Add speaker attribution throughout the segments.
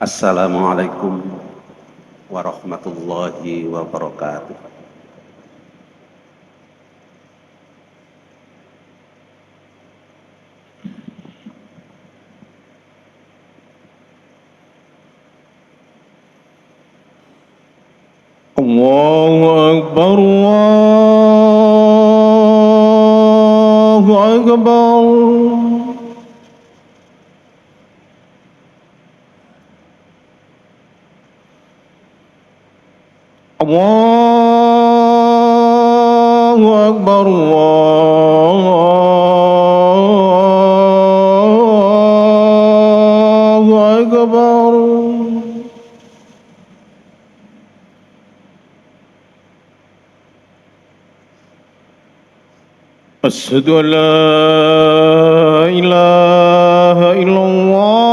Speaker 1: Assalamualaikum warahmatullahi wabarakatuh.
Speaker 2: Allahu Akbar, Allahu Akbar. Allahu Akbar, Allahu Akbar. أشهد أن لا إله إلا الله.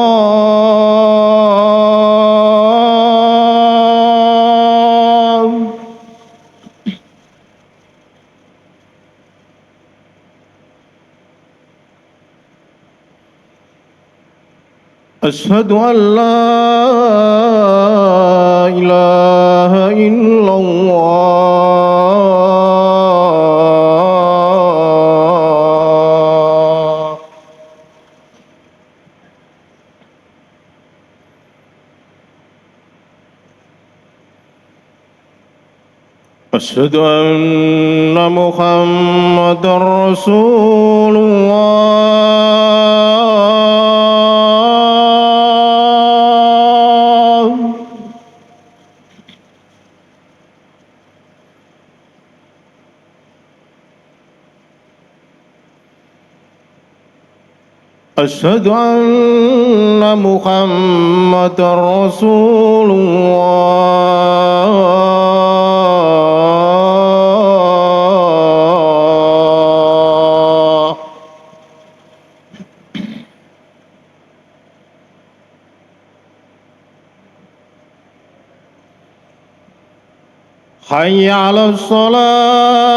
Speaker 2: أشهد أن لا إله إلا الله. أشهد أن محمدا رسول الله. أشهد أن محمدا رسول الله. حي على الصلاة.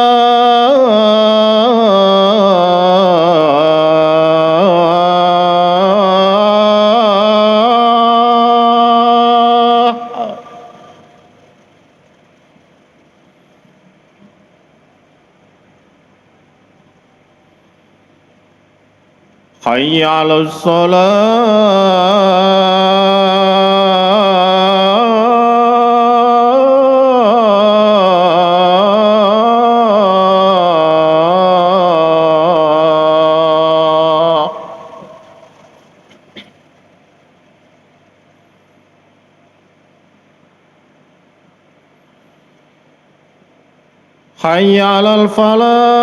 Speaker 2: حي على الصلاة. حي على الفلاح.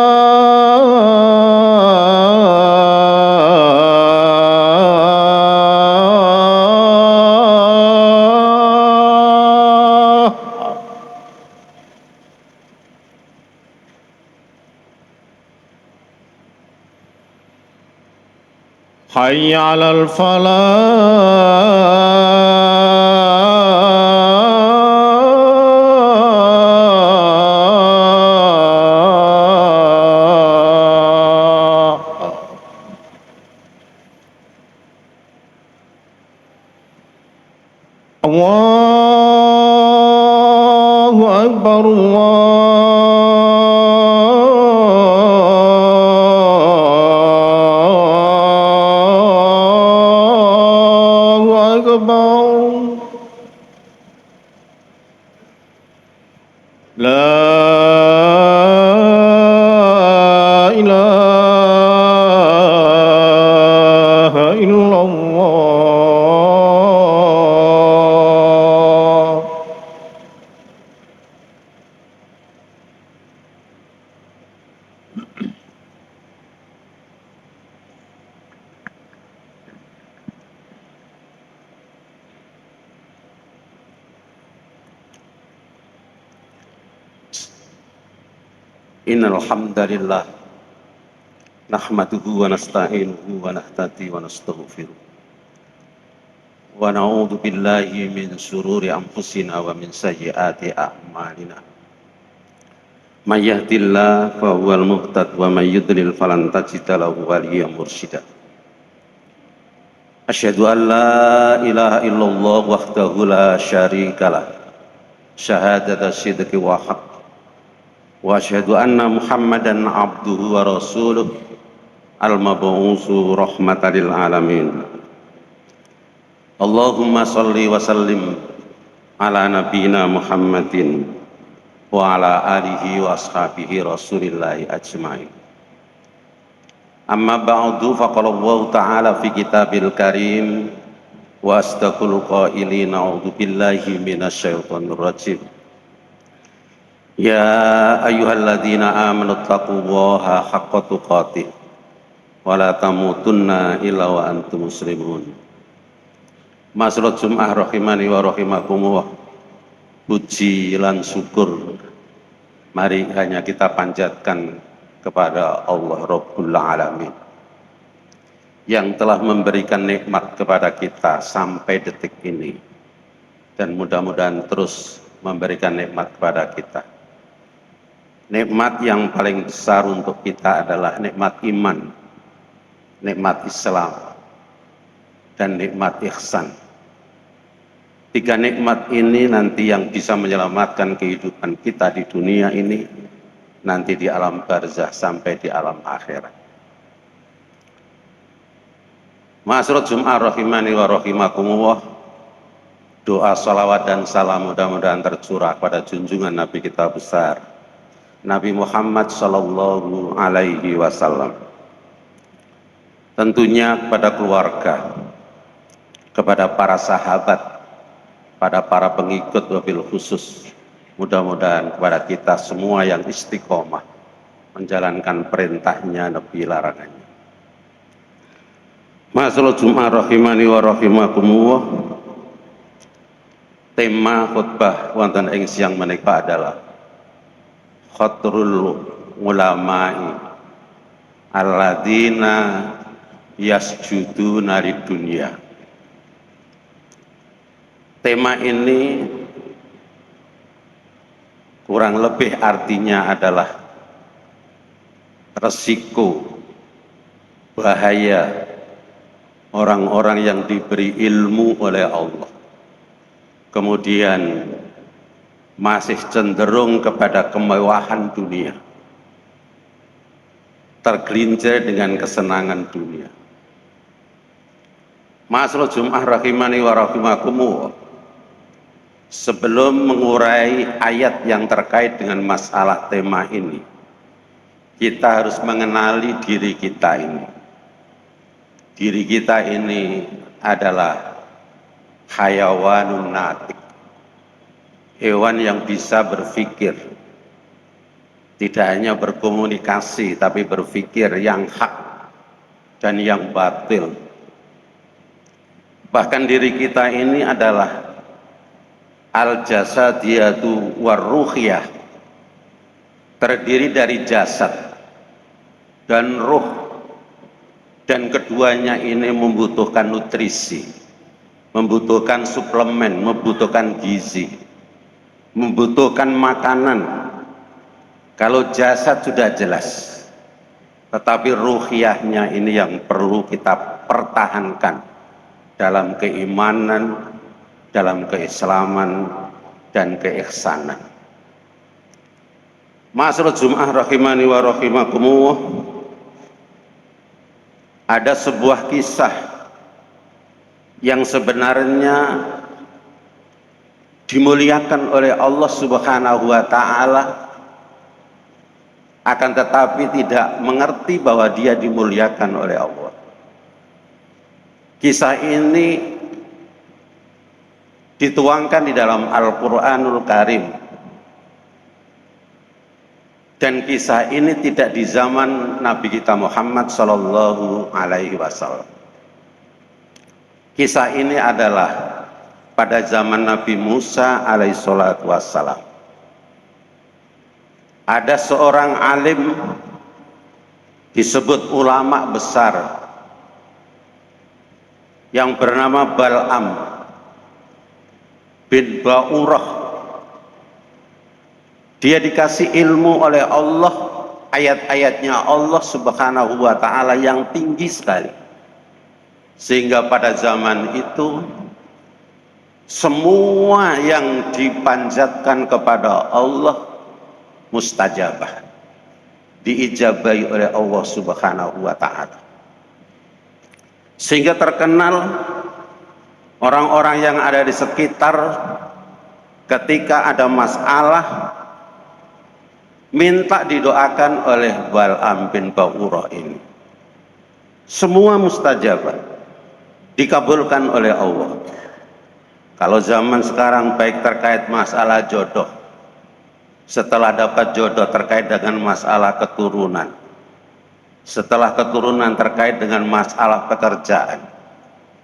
Speaker 2: حي على الفلاح. الله أكبر، الله أكبر. لا إله إلا الله.
Speaker 1: Innal hamdalillah nahmaduhu wa nasta'inuhu wa nahtadi wa nastaghfiruh wa na'udzu billahi min syururi anfusina wa min sayyiati a'malina. May yahdihillahu fa huwal muhtad wa may yudlil falan tajida lahu waliyyan mursyida. Asyhadu an la ilaha illallah wahdahu la syarikalah syahadata sidqi wa haqq wa asyhadu anna Muhammadan abduhu wa rasuluh al-mab'usu rahmatan lil alamin. Allahumma shalli wa sallim ala nabiyyina Muhammadin wa ala alihi wa ashabihi rasulillahi ajmain. Amma ba'du, faqala Allah ta'ala fi kitabil karim wa astaqul qailin a'udzu billahi minasyaitonir rajim. Ya ayyuhalladzina amanu taqullaha haqqa tuqatih wa la tamutunna illa wa antum muslimun. Masalah Jum'ah rahimani wa rahimakumullah. Puji lan syukur mari hanya kita panjatkan kepada Allah Rabbul Alamin yang telah memberikan nikmat kepada kita sampai detik ini dan mudah-mudahan terus memberikan nikmat kepada kita. Nikmat yang paling besar untuk kita adalah nikmat iman, nikmat Islam, dan nikmat ihsan. Tiga nikmat ini nanti yang bisa menyelamatkan kehidupan kita di dunia ini, nanti di alam barzah sampai di alam akhirat. Ma'asyiral Jum'ah rahimani wa rahimakumullah. Doa salawat dan salam mudah-mudahan tercurah pada junjungan Nabi kita besar Nabi Muhammad sallallahu alaihi wasallam. Tentunya kepada keluarga, kepada para sahabat, pada para pengikut wabil khusus, mudah-mudahan kepada kita semua yang istiqomah menjalankan perintahnya, nebi larangannya. Masalah Jum'ah rahimani wa rahimakumullah. Tema khutbah wonten ing siang menika adalah khatrul ulama'i alladzina yasjuduna lid dunya. Tema ini kurang lebih artinya adalah resiko, bahaya orang-orang yang diberi ilmu oleh Allah kemudian masih cenderung kepada kemewahan dunia, tergelincir dengan kesenangan dunia. Masalah Jum'ah rahimani wa rahimakumullah. Sebelum mengurai ayat yang terkait dengan masalah tema ini, kita harus mengenali diri kita ini. Diri kita ini adalah hayawanun natik, hewan yang bisa berpikir, tidak hanya berkomunikasi tapi berpikir yang hak dan yang batil. Bahkan diri kita ini adalah al-jasadiyatu war-ruhiyah, terdiri dari jasad dan ruh, dan keduanya ini membutuhkan nutrisi, membutuhkan suplemen, membutuhkan gizi, membutuhkan makanan. Kalau jasad sudah jelas, tetapi ruhiyahnya ini yang perlu kita pertahankan dalam keimanan, dalam keislaman dan keihsanan. Ma'asyiral Jum'ah rahimani wa rahimakumullah. Ada sebuah kisah yang sebenarnya dimuliakan oleh Allah Subhanahu wa taala, akan tetapi tidak mengerti bahwa dia dimuliakan oleh Allah. Kisah ini dituangkan di dalam Al-Quranul Karim, dan kisah ini tidak di zaman Nabi kita Muhammad Sallallahu Alaihi Wasallam. Kisah ini adalah pada zaman Nabi Musa Alaihissalatu Wassalam. Ada seorang alim disebut ulama besar yang bernama Bal'am bin Ba'urah. Dia dikasih ilmu oleh Allah, ayat-ayatnya Allah Subhanahu wa taala yang tinggi sekali, Sehingga pada zaman itu semua yang dipanjatkan kepada Allah mustajabah, diijabahi oleh Allah Subhanahu wa Ta'ala. Sehingga terkenal orang-orang yang ada di sekitar ketika ada masalah minta didoakan oleh Bal'am bin Ba'urah ini. Semua mustajabah dikabulkan oleh Allah. Kalau zaman sekarang baik terkait masalah jodoh, setelah dapat jodoh terkait dengan masalah keturunan, setelah keturunan terkait dengan masalah pekerjaan,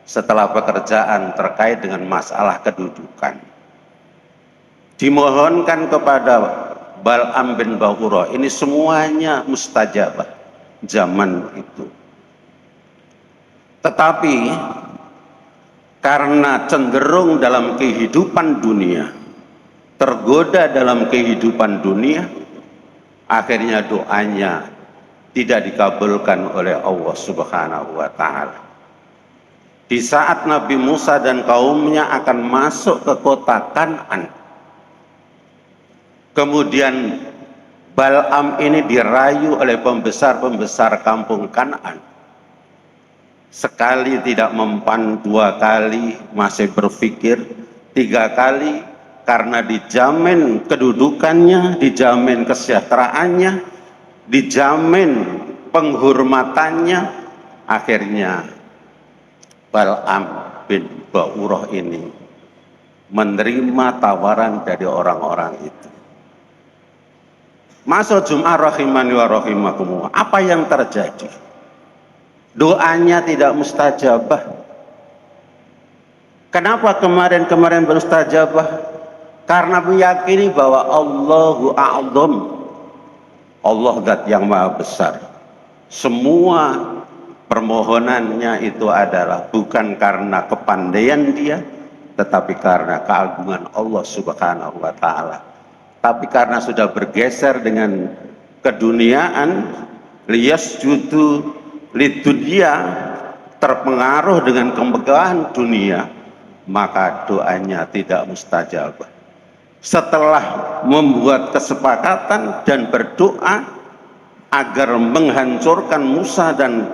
Speaker 1: setelah pekerjaan terkait dengan masalah kedudukan, dimohonkan kepada Bal'am bin Ba'urah. Ini semuanya mustajabah zaman itu. Tetapi karena cenderung dalam kehidupan dunia, tergoda dalam kehidupan dunia, akhirnya doanya tidak dikabulkan oleh Allah Subhanahu wa Ta'ala. Di saat Nabi Musa dan kaumnya akan masuk ke kota Kan'an, kemudian Bal'am ini dirayu oleh pembesar-pembesar kampung Kan'an. Sekali tidak mempan, dua kali masih berpikir, tiga kali karena dijamin kedudukannya, dijamin kesejahteraannya, dijamin penghormatannya, akhirnya Bal'am bin Ba'urah ini menerima tawaran dari orang-orang itu. Masa Jum'ah rahimani wa rahimakumullah, apa yang terjadi? Doanya tidak mustajabah. Kenapa kemarin mustajabah? Karena meyakini bahwa Allahu a'zam, Allah zat yang maha besar. Semua permohonannya itu adalah bukan karena kepandaian dia, tetapi karena keagungan Allah Subhanahu wa Ta'ala. Tapi karena sudah bergeser dengan keduniaan, liyasjudu lidunya, terpengaruh dengan kemegahan dunia, maka doanya tidak mustajabah. Setelah membuat kesepakatan dan berdoa agar menghancurkan Musa dan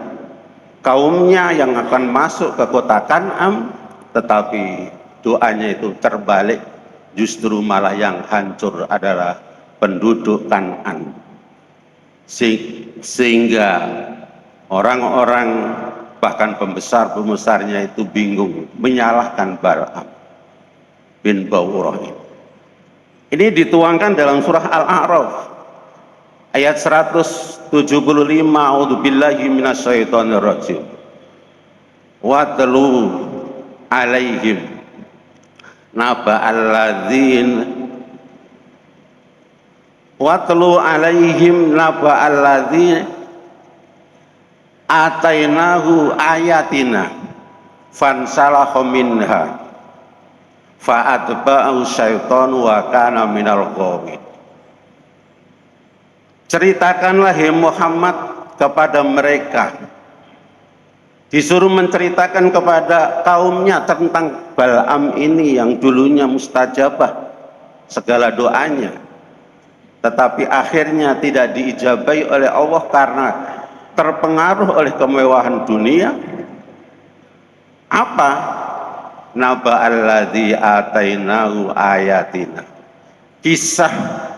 Speaker 1: kaumnya yang akan masuk ke kota Kan'an, tetapi doanya itu terbalik, justru malah yang hancur adalah penduduk Kan'an. Sehingga orang-orang bahkan pembesar-pembesarnya itu bingung, menyalahkan Bal'am bin Ba'urah ini. Ini dituangkan dalam surah Al-A'raf ayat 175. A'udzubillahi minasyaitonir rajim. Watlu alaihim naba alladzin atainahu ayatina fansalahu minha fa'atba'ahu syaitanu wa kana minal ghawin. Ceritakanlah hai Muhammad kepada mereka, disuruh menceritakan kepada kaumnya tentang Bal'am ini yang dulunya mustajabah segala doanya, tetapi akhirnya tidak diijabahi oleh Allah karena terpengaruh oleh kemewahan dunia. Apa? Naba alladzi atainahu ayatina, kisah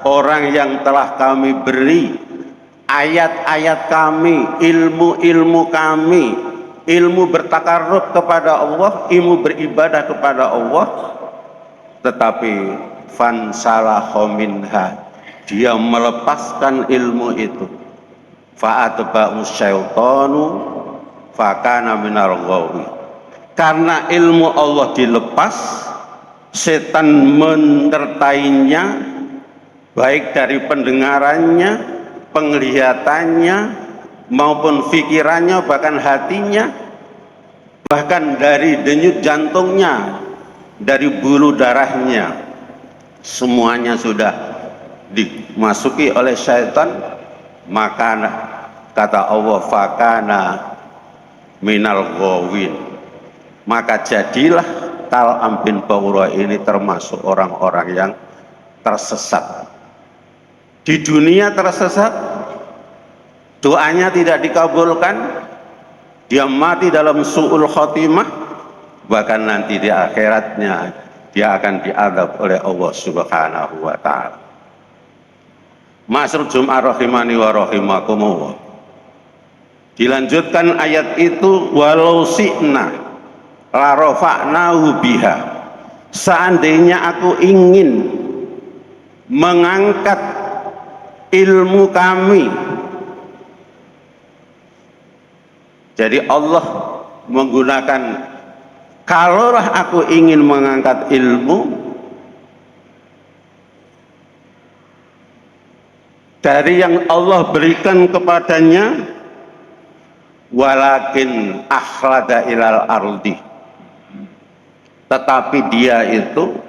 Speaker 1: orang yang telah kami beri ayat-ayat kami, ilmu-ilmu kami, ilmu bertakarrub kepada Allah, ilmu beribadah kepada Allah, tetapi fansalahu minha, dia melepaskan ilmu itu, fa'atba'u syaitanu fakana minal ghawi. Karena ilmu Allah dilepas, setan menyertainya, baik dari pendengarannya, penglihatannya, maupun pikirannya, bahkan hatinya, bahkan dari denyut jantungnya, dari bulu darahnya, semuanya sudah dimasuki oleh syaitan. Maka kata Allah, fakana minal ghawin, maka jadilah Kal'am bin Bawrah ini termasuk orang-orang yang tersesat. Di dunia tersesat, doanya tidak dikabulkan, dia mati dalam su'ul khotimah, bahkan nanti di akhiratnya dia akan diadab oleh Allah Subhanahu wa ta'ala. Ma'asyiral Jum'ah rahimani wa rahimakumullah. Dilanjutkan ayat itu, walau si'na la rafa'nahu biha. Seandainya aku ingin mengangkat ilmu kami, jadi Allah menggunakan, kalaulah aku ingin mengangkat ilmu dari yang Allah berikan kepadanya, walakin akhlada ilal ardi, tetapi dia itu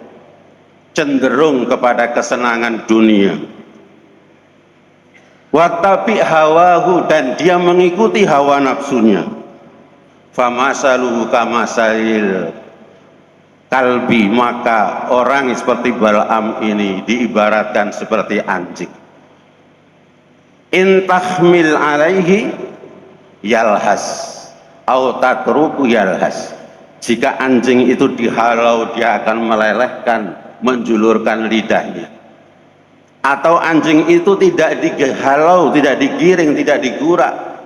Speaker 1: cenderung kepada kesenangan dunia, watabi hawahu, dan dia mengikuti hawa nafsunya, famasaluhu kamasalil kalbi, maka orang seperti Bal'am ini diibaratkan seperti anjing. In tahmil alaihi yalhas au tatruku yalhas. Jika anjing itu dihalau, dia akan melelehkan, menjulurkan lidahnya. Atau anjing itu tidak dihalau, tidak digiring, tidak digurak,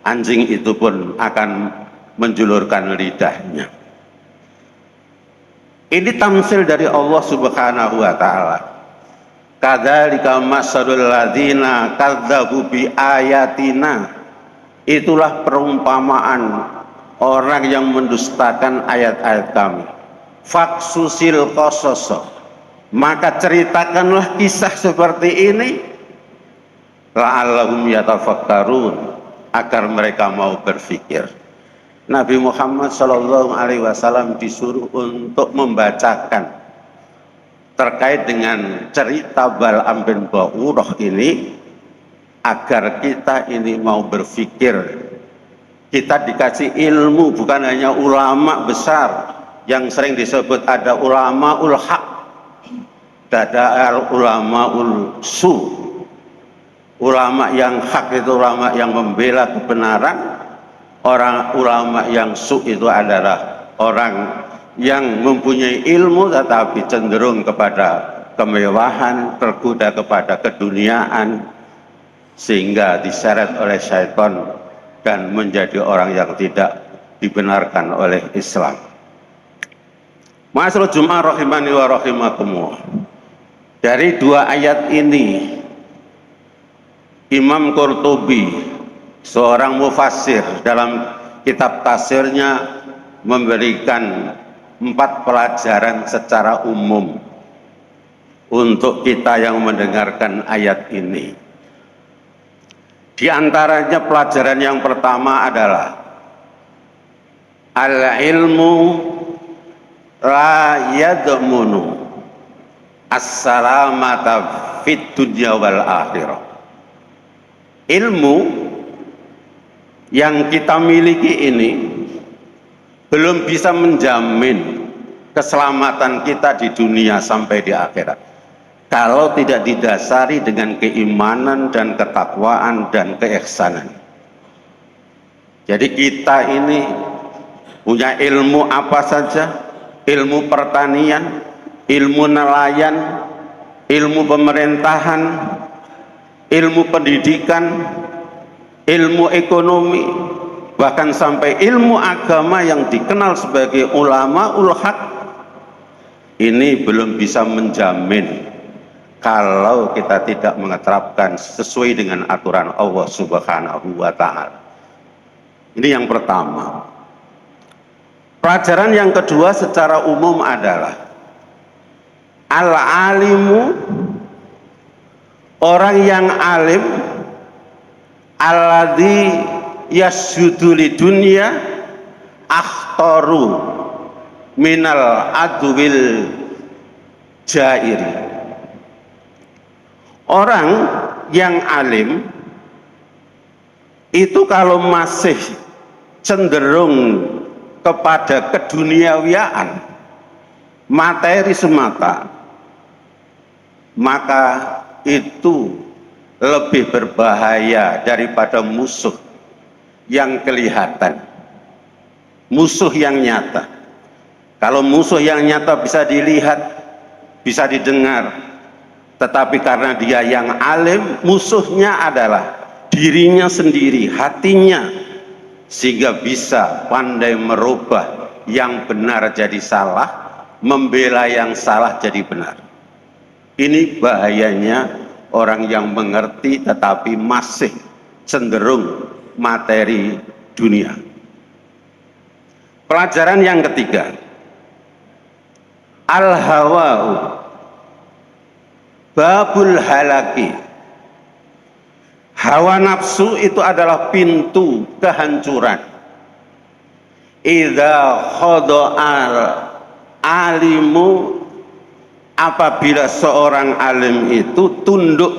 Speaker 1: anjing itu pun akan menjulurkan lidahnya. Ini tamsil dari Allah Subhanahu wa ta'ala. Kadzalika masalul ladzina kadzdzabu bi ayatina. Itulah perumpamaan orang yang mendustakan ayat-ayat kami. Faksusil qasas, maka ceritakanlah kisah seperti ini, la'allahum yatafakkarun, agar mereka mau berpikir. Nabi Muhammad SAW disuruh untuk membacakan terkait dengan cerita Bal'am bin Bawrah ini, agar kita ini mau berpikir. Kita dikasih ilmu, bukan hanya ulama besar yang sering disebut ada ulamaul haq, ada ulamaul su. Ulama yang hak itu ulama yang membela kebenaran, orang ulama yang su itu adalah orang yang mempunyai ilmu tetapi cenderung kepada kemewahan, tergoda kepada keduniaan, sehingga diseret oleh syaitan dan menjadi orang yang tidak dibenarkan oleh Islam. Ma'asyiral Jum'ah rahimani wa rahimakumullah. Dari dua ayat ini, Imam Qurtubi, seorang mufassir, dalam kitab tafsirnya memberikan 4 pelajaran secara umum untuk kita yang mendengarkan ayat ini. Di antaranya pelajaran yang pertama adalah al-ilmu la yadmunu as-salamata fid dunya wal akhirah. Ilmu yang kita miliki ini belum bisa menjamin keselamatan kita di dunia sampai di akhirat kalau tidak didasari dengan keimanan dan ketakwaan dan keihsanan. Jadi kita ini punya ilmu apa saja, ilmu pertanian, ilmu nelayan, ilmu pemerintahan, ilmu pendidikan, ilmu ekonomi, bahkan sampai ilmu agama yang dikenal sebagai ulamaul haq, ini belum bisa menjamin kalau kita tidak mengeterapkan sesuai dengan aturan Allah Subhanahu wa ta'ala. Ini yang pertama. Pelajaran yang kedua secara umum adalah al-alimu, orang yang alim, alladzi yasjudu li dunya akhtaru minal adwil jairi. Orang yang alim itu kalau masih cenderung kepada keduniawiaan, materi semata, maka itu lebih berbahaya daripada musuh yang kelihatan, musuh yang nyata. Kalau musuh yang nyata bisa dilihat, bisa didengar, tetapi karena dia yang alim, musuhnya adalah dirinya sendiri, hatinya, sehingga bisa pandai merubah yang benar jadi salah, membela yang salah jadi benar. Ini bahayanya orang yang mengerti tetapi masih cenderung materi dunia. Pelajaran yang ketiga, al-hawa'u babul halaki. Hawa nafsu itu adalah pintu kehancuran. Idza khada'al alimu, apabila seorang alim itu tunduk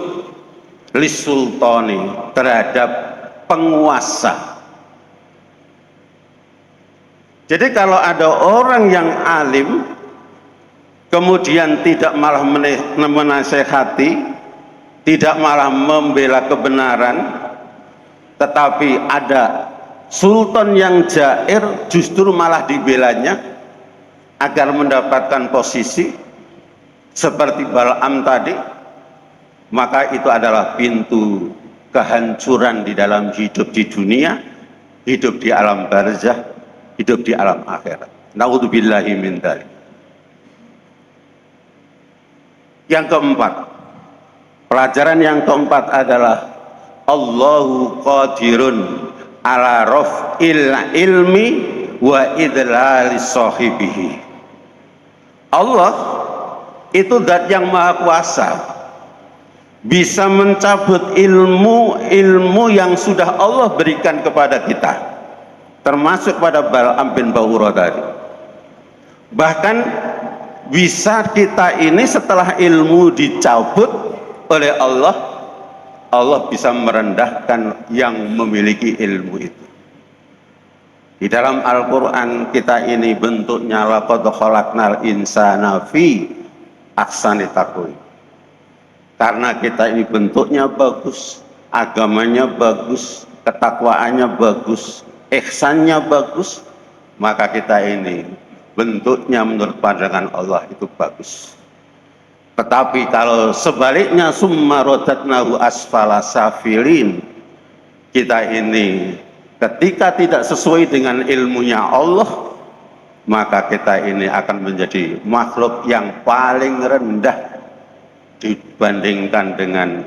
Speaker 1: lisultani, terhadap penguasa. Jadi kalau ada orang yang alim kemudian tidak malah menasehati, tidak malah membela kebenaran, tetapi ada sultan yang jair justru malah dibelanya agar mendapatkan posisi seperti Bal'am tadi, maka itu adalah pintu kehancuran di dalam hidup di dunia, hidup di alam barzah, hidup di alam akhirat. Na'udzubillahi min dzalik. Yang keempat, pelajaran yang keempat adalah Allahu qadirun ala raf'il ilmi wa idlali sahibihi. Allah itu zat yang maha kuasa, bisa mencabut ilmu yang sudah Allah berikan kepada kita, termasuk pada Bal'am bin Ba'urah tadi. Bahkan bisa kita ini setelah ilmu dicabut oleh Allah, Allah bisa merendahkan yang memiliki ilmu itu. Di dalam Al-Quran kita ini bentuknya laqad khalaqnal insana fi ahsani taqwim. Karena kita ini bentuknya bagus, agamanya bagus, ketakwaannya bagus, ihsannya bagus, maka kita ini bentuknya menurut pandangan Allah itu bagus. Tetapi kalau sebaliknya summa radatnahu asfala safilin, kita ini ketika tidak sesuai dengan ilmunya Allah, maka kita ini akan menjadi makhluk yang paling rendah dibandingkan dengan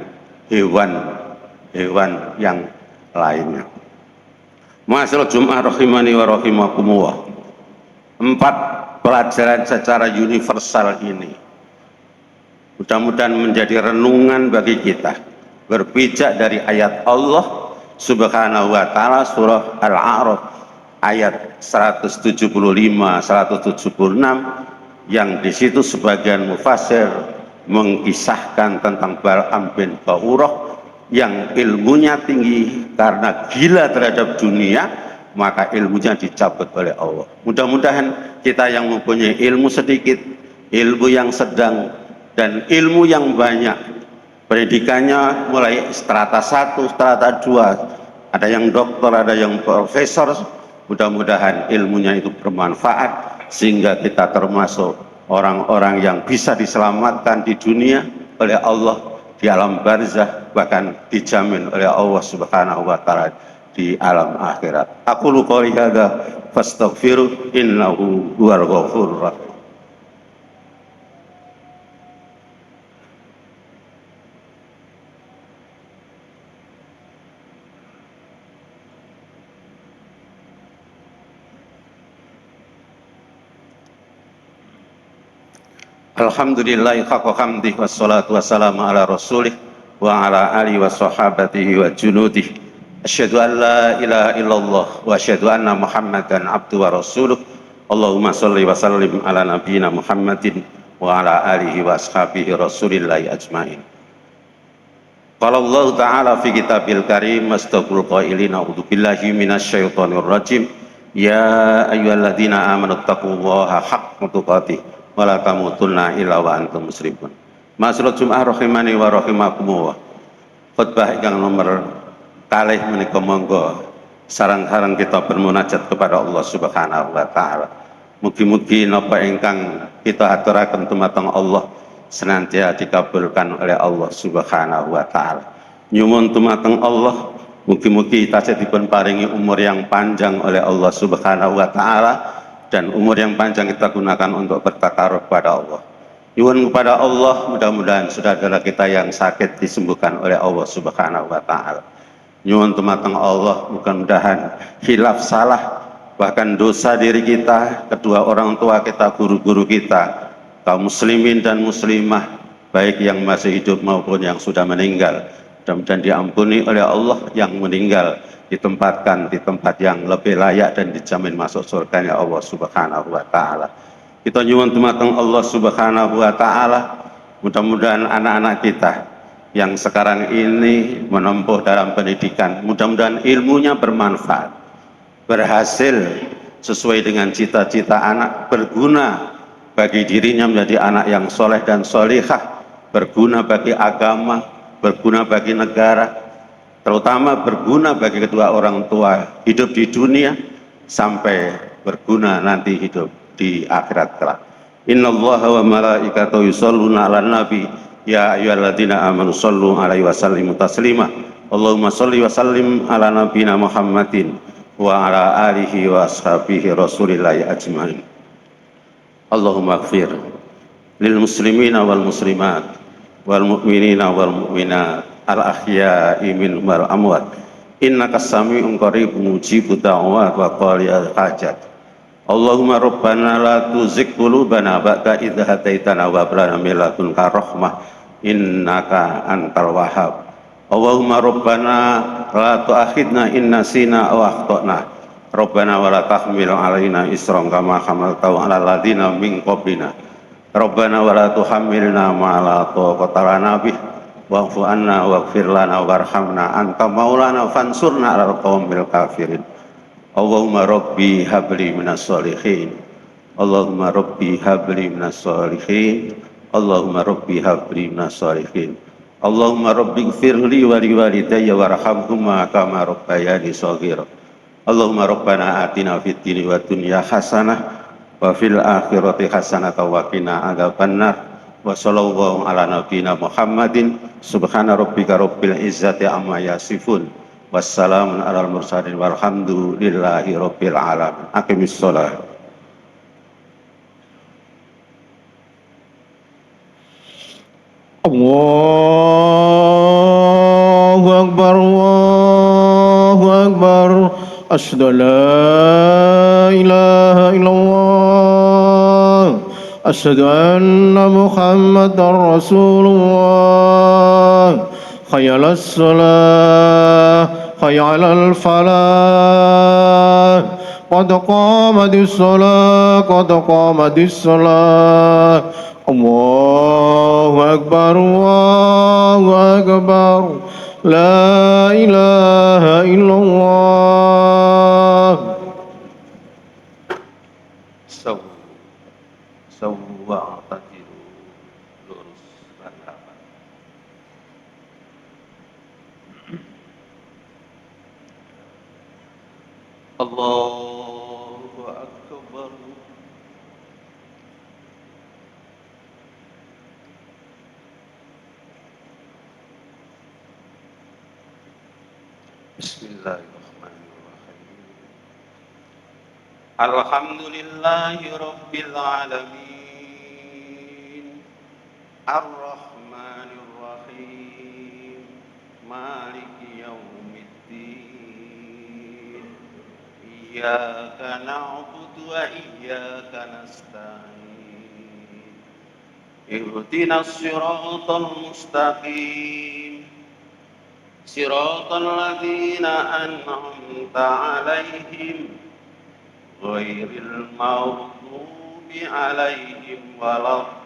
Speaker 1: hewan yang lainnya. Ma'asyiral Jum'ah rahimani wa rahimakumullah. 4 pelajaran secara universal ini mudah-mudahan menjadi renungan bagi kita, berpijak dari ayat Allah Subhanahu wa taala surah Al-A'raf ayat 175 176, yang di situ sebagian mufassir mengkisahkan tentang Bal'am bin Ba'urah yang ilmunya tinggi karena gila terhadap dunia, maka ilmunya dicabut oleh Allah. Mudah-mudahan kita yang mempunyai ilmu sedikit, ilmu yang sedang, dan ilmu yang banyak, pendidikannya mulai strata 1, strata 2, ada yang doktor, ada yang profesor, mudah-mudahan ilmunya itu bermanfaat sehingga kita termasuk orang-orang yang bisa diselamatkan di dunia oleh Allah, di alam barzah, bahkan dijamin oleh Allah Subhanahu wa taala di alam akhirat. Aqulu qouli hadza fastaghfiru innahu huwal ghafurur rahim. Alhamdulillahi haqqa hamdih wassalatu wassalamu ala rasulih wa ala alihi wa sahabatihi wa junudih. Asyhadu an la ilaha illallah wa asyhadu anna Muhammadan abduhu wa rasuluh. Allahumma sholli wa sallim ala nabiyyina Muhammadin wa ala alihi wa ashabihi rasulillahi ajmain. Qala Allah ta'ala fi kitabil karim astagfirul qailin a'udzu billahi minasyaitonir rajim. Ya ayyuhalladzina amanu taqullaha haqqa tuqatih wa la tamutunna illa wa antum muslimun. Masyaallah Jumat rahimani wa rahimakumullah. Khutbah ingkang nomor kalih menika monggo sareng-sareng kita bermunajat kepada Allah Subhanahu wa taala. Mugi-mugi napa ingkang kita aturaken dumateng Allah senantiasa dikabulkan oleh Allah Subhanahu wa taala. Nyuwun dumateng Allah mugi-mugi tasih dipun paringi umur yang panjang oleh Allah Subhanahu wa taala dan umur yang panjang kita gunakan untuk bertakarub kepada Allah. Nyuwun kepada Allah mudah-mudahan saudara kita yang sakit disembuhkan oleh Allah Subhanahu wa taala. Nyuwun dumateng Allah mudah-mudahan khilaf salah bahkan dosa diri kita, kedua orang tua kita, guru-guru kita, kaum muslimin dan muslimah baik yang masih hidup maupun yang sudah meninggal, mudah-mudahan diampuni oleh Allah, yang meninggal ditempatkan di tempat yang lebih layak dan dijamin masuk surganya Allah Subhanahu wa taala. Kita nyuwun dumateng Allah Subhanahu wa taala, mudah-mudahan anak-anak kita yang sekarang ini menempuh dalam pendidikan, mudah-mudahan ilmunya bermanfaat, berhasil sesuai dengan cita-cita anak, berguna bagi dirinya menjadi anak yang soleh dan solihah, berguna bagi agama, berguna bagi negara, terutama berguna bagi kedua orang tua hidup di dunia sampai berguna nanti hidup di akhirat kelak. Innallaha wa malaikatahu yusholluna 'alan nabi ya ayyuhalladzina amanu shollu 'alaihi wa sallimu taslima. Allahumma sholli wa sallim ala nabiyyina Muhammadin wa ala alihi wa ashabihi rasulillahi ajmain. Allahumma ighfir lil muslimina wal muslimat wal mu'minina wal mu'minat al ahya'i minhum wal amwat innaka sami'un qaribun mujibud da'wat wa qadiyal hajat. Allahumma rabbana la tuzigh qulubana ba'da idh hadaitana wa hab lana min ladunka rahmah innaka antal wahhab. Allahumma rabbana la tu'akhidna in nasina aw akhtana. Rabbana wa la tahmil 'alaina isran kama hamaltahu 'alal ladzina min qablina. Rabbana wa la tuhammilna ma la taqata lana bih wa'fu 'anna waghfir lana warhamna anta maulana fansurna 'alal qaumil kafirin. Allahumma rabbi habli minas sholihin. Allahumma rabbi habli minas sholihin. Allahumma rabbi habli minas sholihin. Allahumma rabbi ighfirli wa liwalidayya warhamhuma kama rabbayani shaghira. Allahumma rabbana atina fid dunya wa dunya hasanah wa fil akhirati hasanah wa qina adzabannar. Wa sallallahu ala nabiyyina Muhammadin subhana rabbika rabbil izzati amma yasifun. Wassalamun alal mursalin walhamdulillahi rabbil alamin. Aqimis shalah.
Speaker 2: Allahu Akbar, Allahu Akbar. Asyhadu an la ilaha illallah. Asyhadu anna Muhammadar Rasulullah. Hayya 'alas shalah, hayya 'alal falah. Qad qamatis shalah, qad qamatis shalah. Allahu Akbar, Allahu Akbar. La ilaha illallah.
Speaker 1: Sawwa tadiru lurus dan rapat. Allahu Akbar. Bismillahirrahmanirrahim. Alhamdulillahi rabbil alamin. Ar-Rahmanir Rahim. Maliki yaumiddin. Iyyaka na'budu wa iyyaka nasta'in. Ihdinas siratal mustaqim. Siratal ladzina an'amta 'alaihim ghairil maghdubi 'alaihim waladdallin.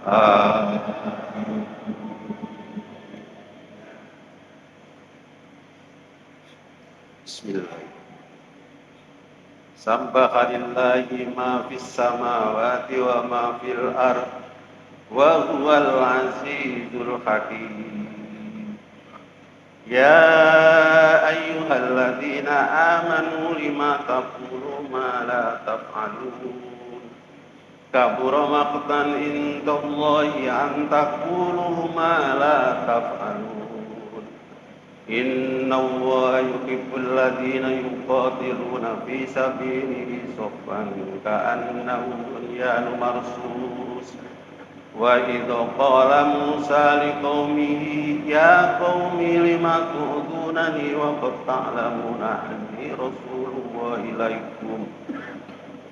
Speaker 1: Amin. سبح لله ما في السماوات وما في الأرض وهو العزيز الحكيم يا أيها الذين آمنوا لما تقولوا ما لا تفعلون كبر مقتا عند الله أن تقولوا ما لا تفعلون إن الله يحب الذين يقاتلون في سبيله صفا كأنهم بنيان مرصوص وإذ قال موسى لقومه يا قوم لم تؤذونني وقد تعلمون أني رسول الله إليكم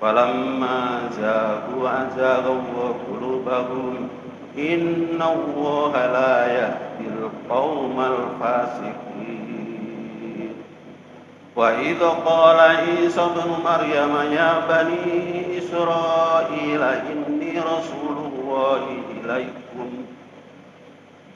Speaker 1: فلما زاغوا أزاغ الله قلوبهم إن الله لا يهدي القوم الفاسقين وإذ قال عيسى ابن مريم يا بني إسرائيل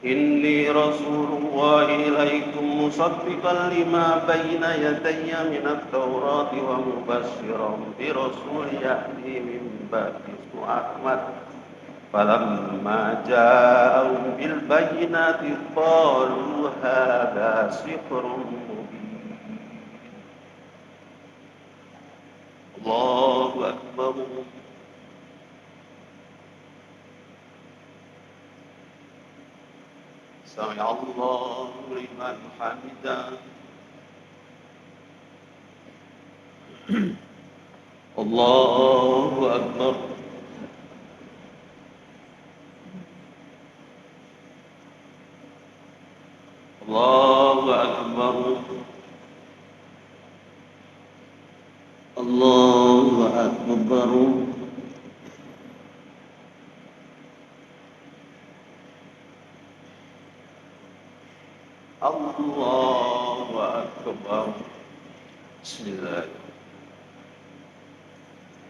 Speaker 1: إني رسول الله إليكم مصدقا لما بين يدي من التوراة ومبشرا برسول يأتي من بعد اسمه أحمد فلما جاءهم بالبينات قالوا هذا سحر مبين الله أكبر سمع الله لمن حمده الله أكبر الله أكبر الله أكبر الله أكبر بسم الله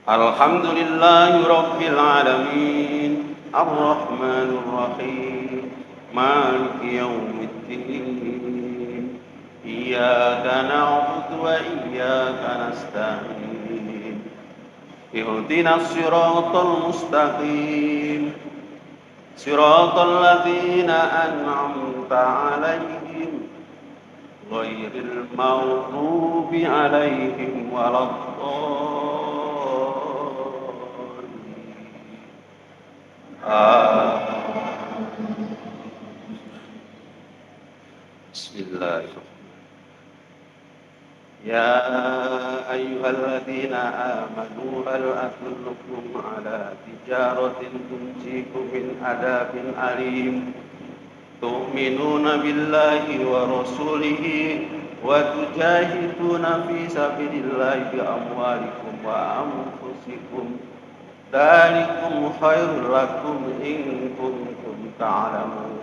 Speaker 1: الحمد لله رب العالمين الرحمن الرحيم مالك يوم الدين إياك نعبد وإياك نستعين اهدنا الصراط المستقيم صراط الذين أنعمت عليهم غير المغضوب عليهم ولا الضالين بسم الله يا أيها الذين آمنوا هل أدلكم على تجارة تنجيكم من عذاب أليم تؤمنون بالله ورسوله وتجاهدون في سبيل الله بأموالكم وأنفسكم ذلكم خير لكم إن كنتم تعلمون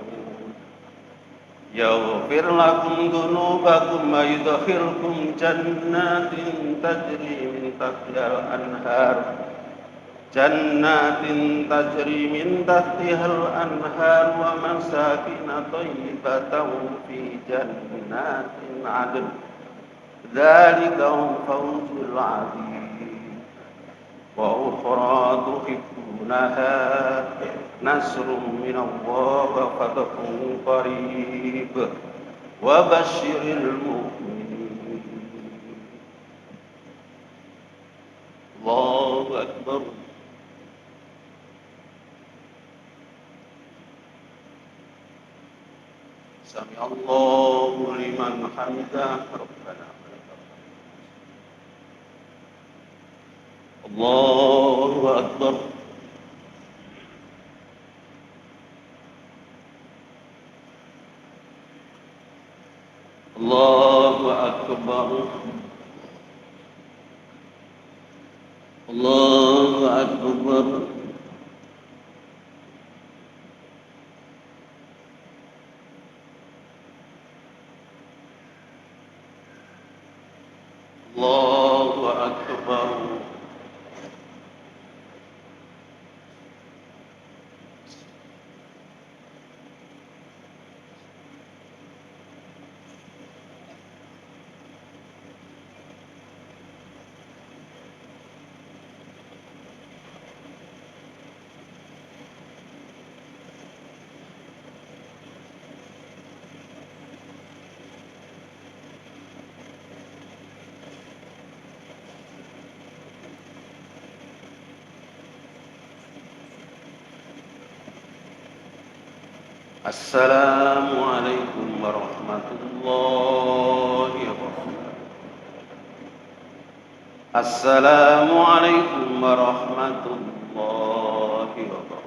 Speaker 1: يغفر لكم ذنوبكم ويدخلكم جنات تجري من تحتها الأنهار ومساكن طيبة في جنات عدن ذلك هو الفوز العظيم وأخرى تحبونها نصر من الله وفتح قريب وبشر المؤمنين الله أكبر سمع الله لمن حمده ربنا الله أكبر الله أكبر الله أكبر الله أكبر السلام عليكم ورحمة الله وبركاته. السلام عليكم ورحمة الله وبركاته.